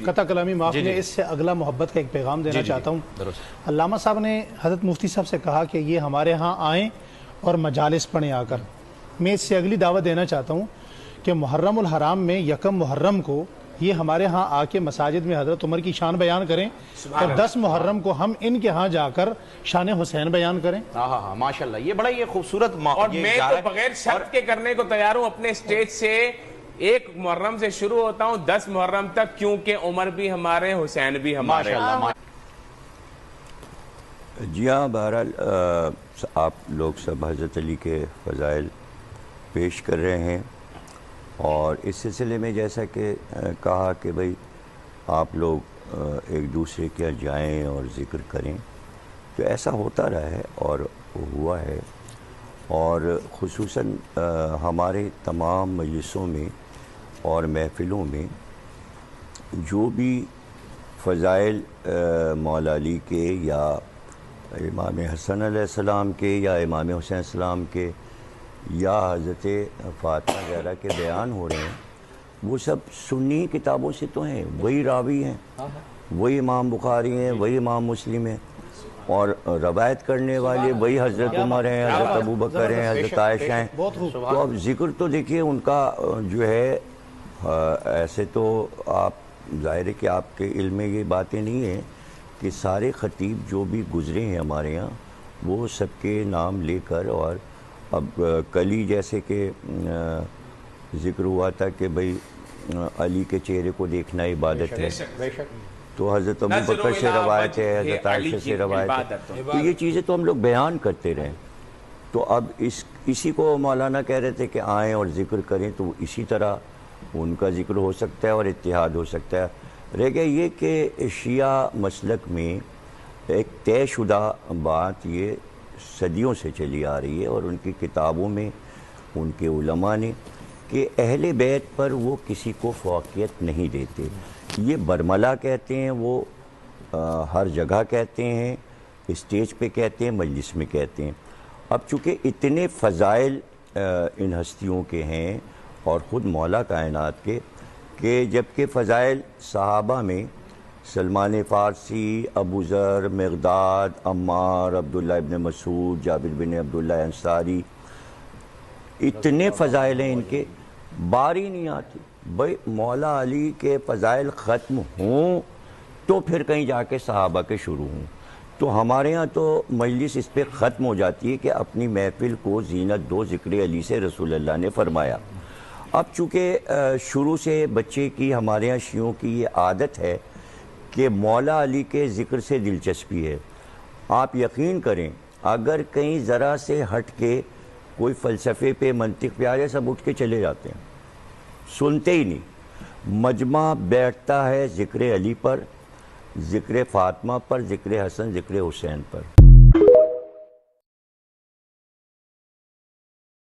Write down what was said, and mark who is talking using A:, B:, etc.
A: قطع کلامی معاف میں اس سے اگلا محبت کا ایک پیغام دینا چاہتا ہوں۔ علامہ صاحب نے حضرت مفتی صاحب سے کہا کہ یہ ہمارے ہاں آئیں اور مجالس پڑھیں آ کر۔ میں اس سے اگلی دعوت دینا چاہتا ہوں کہ محرم الحرام میں یکم محرم کو یہ ہمارے ہاں آ کے مساجد میں حضرت عمر کی شان بیان کریں، اور 10 محرم کو ہم ان کے ہاں جا کر شان حسین بیان کریں۔
B: ہاں ماشاءاللہ، یہ بڑا یہ خوبصورت
C: اور میں تو بغیر شرط کے کرنے کو تیار ہوں، اپنے اسٹیج سے 1 محرم سے شروع ہوتا ہوں 10 محرم تک، کیونکہ عمر بھی ہمارے، حسین بھی ہمارے۔
D: جی ہاں، بہرحال آپ لوگ سب حضرت علی کے فضائل پیش کر رہے ہیں، اور اس سلسلے میں جیسا کہ کہا کہ بھئی آپ لوگ ایک دوسرے کے یہاں جائیں اور ذکر کریں، تو ایسا ہوتا رہا ہے اور ہوا ہے۔ اور خصوصاً ہمارے تمام مجلسوں میں اور محفلوں میں جو بھی فضائل مولا علی کے یا امام حسن علیہ السلام کے یا امام حسین علیہ السلام کے یا حضرت فاطمہ زہرا کے بیان ہو رہے ہیں، وہ سب سنی کتابوں سے تو ہیں، وہی راوی ہیں، وہی امام بخاری ہیں، وہی امام مسلم ہیں، اور روایت کرنے والے وہی حضرت عمر ہیں، حضرت ابو بکر ہیں، حضرت عائشہ ہیں۔ تو اب ذکر تو دیکھیے ان کا جو ہے، ایسے تو آپ ظاہر ہے کہ آپ کے علم میں یہ باتیں نہیں ہیں کہ سارے خطیب جو بھی گزرے ہیں ہمارے یہاں وہ سب کے نام لے کر، اور اب کل ہی جیسے کہ ذکر ہوا تھا کہ بھئی علی کے چہرے کو دیکھنا عبادت ہے، تو حضرت ابو بکر سے روایت ہے، حضرت عائشہ سے روایت ہے، تو یہ چیزیں تو ہم لوگ بیان کرتے رہیں۔ تو اب اسی کو مولانا کہہ رہے تھے کہ آئیں اور ذکر کریں، تو اسی طرح ان کا ذکر ہو سکتا ہے اور اتحاد ہو سکتا ہے۔ رہ گیا یہ کہ شیعہ مسلک میں ایک طے شدہ بات یہ صدیوں سے چلی آ رہی ہے، اور ان کی کتابوں میں ان کے علماء نے، کہ اہل بیت پر وہ کسی کو فوقیت نہیں دیتے۔ یہ برملا کہتے ہیں، وہ ہر جگہ کہتے ہیں، اسٹیج پہ کہتے ہیں، مجلس میں کہتے ہیں۔ اب چونکہ اتنے فضائل ان ہستیوں کے ہیں اور خود مولا کائنات کے، کہ جبکہ فضائل صحابہ میں سلمان فارسی، ابو ذر، مقداد، عمار، عبداللہ ابن مسعود، جابر بن عبداللہ انصاری، اتنے فضائل ہیں ان کے، باری نہیں آتی۔ بھئی مولا علی کے فضائل ختم ہوں تو پھر کہیں جا کے صحابہ کے شروع ہوں، تو ہمارے ہاں تو مجلس اس پہ ختم ہو جاتی ہے کہ اپنی محفل کو زینت دو ذکر علی سے رسول اللہ نے فرمایا۔ اب چونکہ شروع سے بچے کی ہمارے ہاں شیعوں کی یہ عادت ہے کہ مولا علی کے ذکر سے دلچسپی ہے، آپ یقین کریں اگر کہیں ذرا سے ہٹ کے کوئی فلسفے پہ، منطق پہ آ جائے، سب اٹھ کے چلے جاتے ہیں، سنتے ہی نہیں۔ مجمع بیٹھتا ہے ذکر علی پر، ذکر فاطمہ پر، ذکر حسن، ذکر حسین پر۔